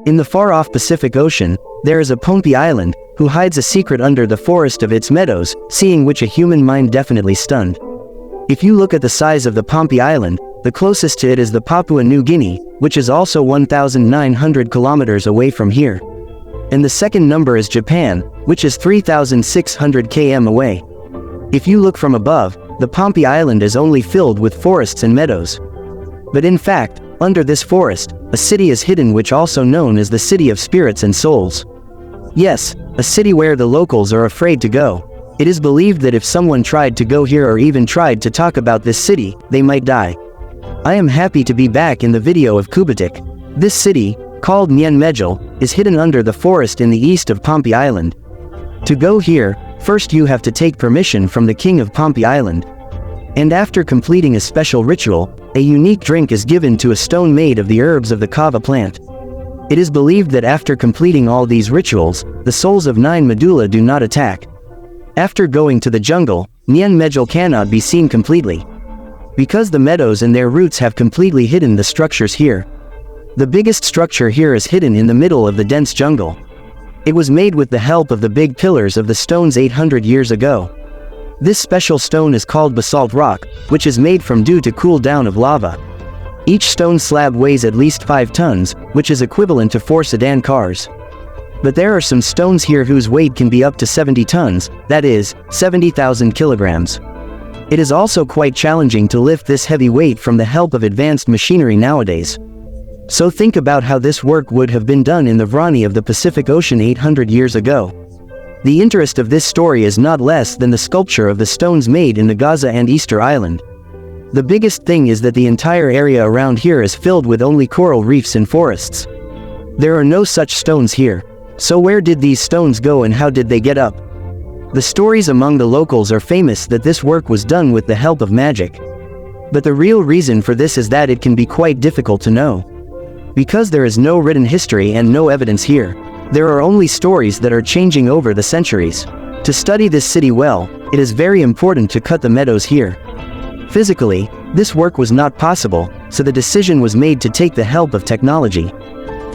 In the far-off Pacific Ocean, there is a Pohnpie Island, who hides a secret under the forest of its meadows, seeing which a human mind definitely stunned. If you look at the size of the Pohnpie Island, the closest to it is the Papua New Guinea, which is also 1,900 kilometers away from here. And the second number is Japan, which is 3,600 km away. If you look from above, the Pohnpie Island is only filled with forests and meadows. But in fact, under this forest, a city is hidden, which also known as the City of Spirits and Souls. Yes, a city where the locals are afraid to go. It is believed that if someone tried to go here or even tried to talk about this city, they might die. I am happy to be back in the video of Cubetick. This city, called Nian Medula, is hidden under the forest in the east of Pohnpie Island. To go here, first you have to take permission from the king of Pohnpie Island. And after completing a special ritual, a unique drink is given to a stone made of the herbs of the kava plant. It is believed that after completing all these rituals, the souls of Nan Medula do not attack. After going to the jungle, Nian Medula cannot be seen completely, because the meadows and their roots have completely hidden the structures here. The biggest structure here is hidden in the middle of the dense jungle. It was made with the help of the big pillars of the stones 800 years ago. This special stone is called basalt rock, which is made from due to cool down of lava. Each stone slab weighs at least 5 tons, which is equivalent to 4 sedan cars. But there are some stones here whose weight can be up to 70 tons, that is, 70,000 kilograms. It is also quite challenging to lift this heavy weight from the help of advanced machinery nowadays. So think about how this work would have been done in the Vrani of the Pacific Ocean 800 years ago. The interest of this story is not less than the sculpture of the stones made in the Gaza and Easter Island. The biggest thing is that the entire area around here is filled with only coral reefs and forests. There are no such stones here. So where did these stones go and how did they get up? The stories among the locals are famous that this work was done with the help of magic. But the real reason for this is that it can be quite difficult to know. Because there is no written history and no evidence here. There are only stories that are changing over the centuries. To study this city well, it is very important to cut the meadows here. Physically, this work was not possible, so the decision was made to take the help of technology.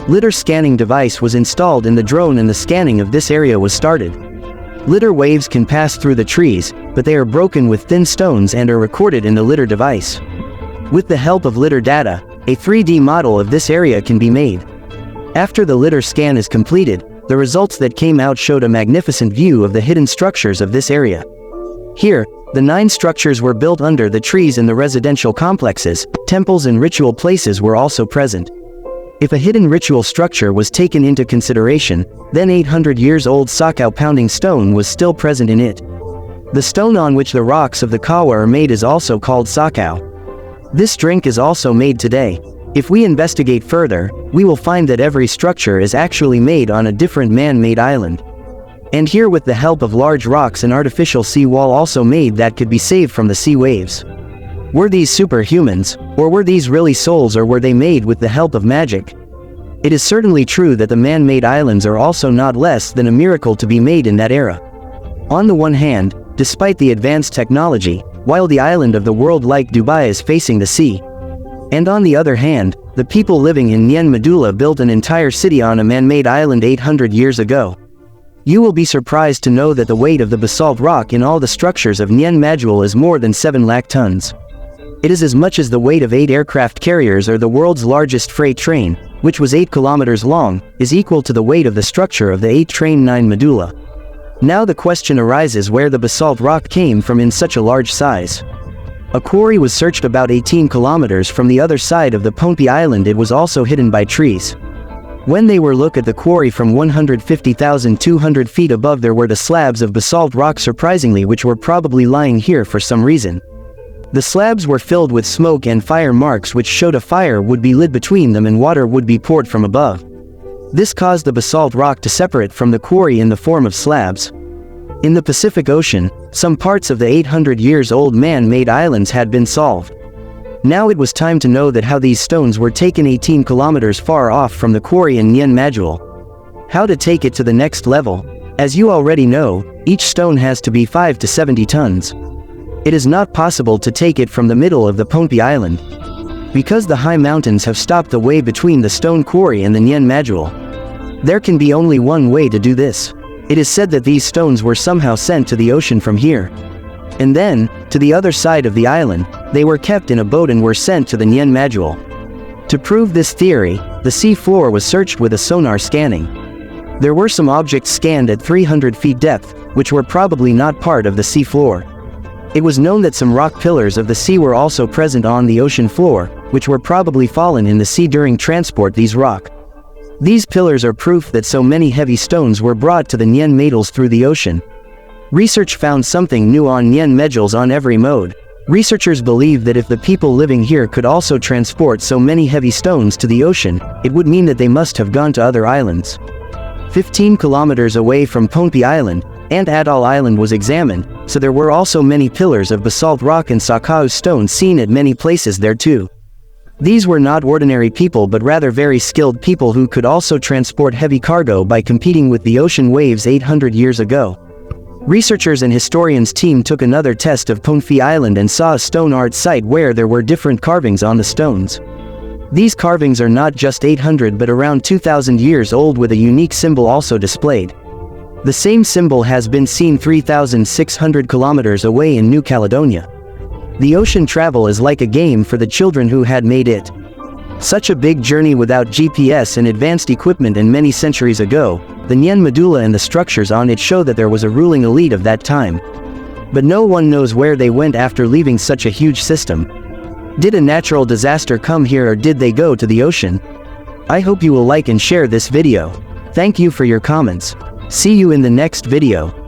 Lidar scanning device was installed in the drone and the scanning of this area was started. Lidar waves can pass through the trees, but they are broken with thin stones and are recorded in the lidar device. With the help of lidar data, a 3D model of this area can be made. After the lidar scan is completed, the results that came out showed a magnificent view of the hidden structures of this area. Here, the 9 structures were built under the trees in the residential complexes. Temples and ritual places were also present. If a hidden ritual structure was taken into consideration, then 800 years old sakau pounding stone was still present in it. The stone on which the rocks of the kawa are made is also called sakau. This drink is also made today. If we investigate further, we will find that every structure is actually made on a different man-made island. And here, with the help of large rocks, an artificial sea wall also made that could be saved from the sea waves. Were these superhumans, or were these really souls, or were they made with the help of magic? It is certainly true that the man-made islands are also not less than a miracle to be made in that era. On the one hand, despite the advanced technology, while the island of the world like Dubai is facing the sea. And on the other hand, the people living in Nian Medula built an entire city on a man-made island 800 years ago. You will be surprised to know that the weight of the basalt rock in all the structures of Nian Medula is more than 7 lakh tons. It is as much as the weight of 8 aircraft carriers, or the world's largest freight train, which was 8 kilometers long, is equal to the weight of the structure of the 8 train Nan Medula. Now the question arises where the basalt rock came from in such a large size. A quarry was searched about 18 kilometers from the other side of the Pohnpie Island. It was also hidden by trees. When they were look at the quarry from 150,200 feet above, there were the slabs of basalt rock, surprisingly, which were probably lying here for some reason. The slabs were filled with smoke and fire marks, which showed a fire would be lit between them and water would be poured from above. This caused the basalt rock to separate from the quarry in the form of slabs. In the Pacific Ocean, some parts of the 800 years old man-made islands had been solved. Now it was time to know that how these stones were taken 18 kilometers far off from the quarry in Nian Medula. How to take it to the next level? As you already know, each stone has to be 5 to 70 tons. It is not possible to take it from the middle of the Pohnpie Island. because the high mountains have stopped the way between the stone quarry and the Nian Medula. There can be only one way to do this. It is said that these stones were somehow sent to the ocean from here. And then, to the other side of the island, they were kept in a boat and were sent to the Nian Medula. To prove this theory, the sea floor was searched with a sonar scanning. There were some objects scanned at 300 feet depth, which were probably not part of the sea floor. It was known that some rock pillars of the sea were also present on the ocean floor, which were probably fallen in the sea during transport these rock. These pillars are proof that so many heavy stones were brought to the Nian Medula through the ocean. Research found something new on Nian Medula on every mode. Researchers believe that if the people living here could also transport so many heavy stones to the ocean, it would mean that they must have gone to other islands. 15 kilometers away from Pohnpie Island, Ant Atoll Island was examined, so there were also many pillars of basalt rock and sakau stone seen at many places there too. These were not ordinary people but rather very skilled people who could also transport heavy cargo by competing with the ocean waves 800 years ago. Researchers and historians team took another test of Pohnpie Island and saw a stone art site where there were different carvings on the stones. These carvings are not just 800 but around 2000 years old with a unique symbol also displayed. The same symbol has been seen 3,600 kilometers away in New Caledonia. The ocean travel is like a game for the children who had made it. Such a big journey without GPS and advanced equipment and many centuries ago, the Nian Medula and the structures on it show that there was a ruling elite of that time. But no one knows where they went after leaving such a huge system. Did a natural disaster come here or did they go to the ocean? I hope you will like and share this video. Thank you for your comments. See you in the next video.